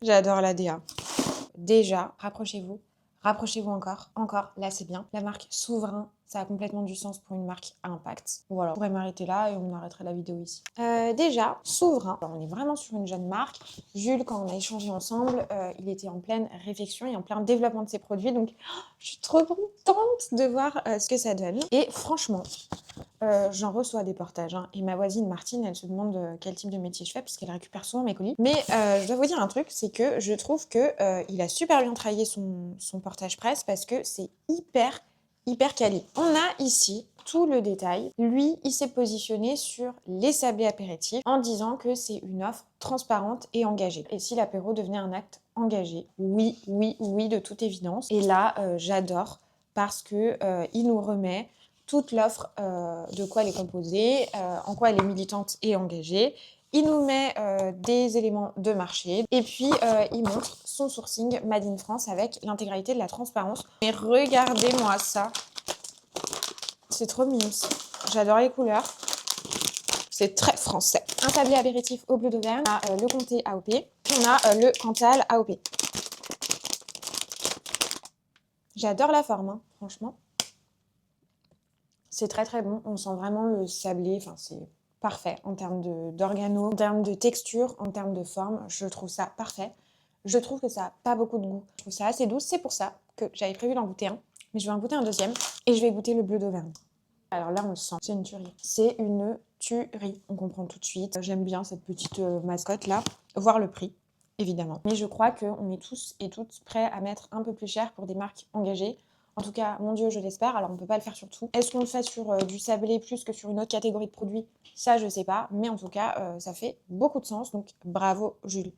J'adore la DA. Déjà, rapprochez-vous. Rapprochez-vous encore. Encore, là c'est bien. La marque Souverain, ça a complètement du sens pour une marque à impact. Voilà, on pourrait m'arrêter là et on arrêterait la vidéo ici. Déjà, Souverain, alors, on est vraiment sur une jeune marque. Jules, quand on a échangé ensemble, il était en pleine réflexion et en plein développement de ses produits. Donc, je suis trop contente de voir ce que ça donne. Et franchement, j'en reçois des portages, hein. Et ma voisine Martine, elle se demande quel type de métier je fais parce qu'elle récupère souvent mes colis. Mais je dois vous dire un truc, c'est que je trouve que il a super bien travaillé son portage presse parce que c'est hyper quali. On a ici tout le détail. Lui, il s'est positionné sur les sablés apéritifs en disant que c'est une offre transparente et engagée. Et si l'apéro devenait un acte engagé? Oui, oui, oui, de toute évidence. Et là, j'adore parce que il nous remet toute l'offre de quoi elle est composée, en quoi elle est militante et engagée. Il nous met des éléments de marché et puis il montre son sourcing Made in France avec l'intégralité de la transparence. Mais regardez-moi ça, c'est trop mignon. J'adore les couleurs, c'est très français. Un tablier apéritif au bleu d'Auvergne, on a le comté AOP, on a le Cantal AOP. J'adore la forme, hein, franchement. C'est très bon, on sent vraiment le sablé, enfin c'est parfait en termes d'organo, en termes de texture, en termes de forme, je trouve ça parfait. Je trouve que ça n'a pas beaucoup de goût, je trouve ça assez doux, c'est pour ça que j'avais prévu d'en goûter un, mais je vais en goûter un deuxième et je vais goûter le bleu d'Auvergne. Alors là on le sent, c'est une tuerie. C'est une tuerie, on comprend tout de suite. J'aime bien cette petite mascotte là, voir le prix. Évidemment. Mais je crois qu'on est tous et toutes prêts à mettre un peu plus cher pour des marques engagées. En tout cas, mon Dieu, je l'espère. Alors, on ne peut pas le faire sur tout. Est-ce qu'on le fait sur du sablé plus que sur une autre catégorie de produits? Ça, je sais pas. Mais en tout cas, ça fait beaucoup de sens. Donc, bravo, Jules.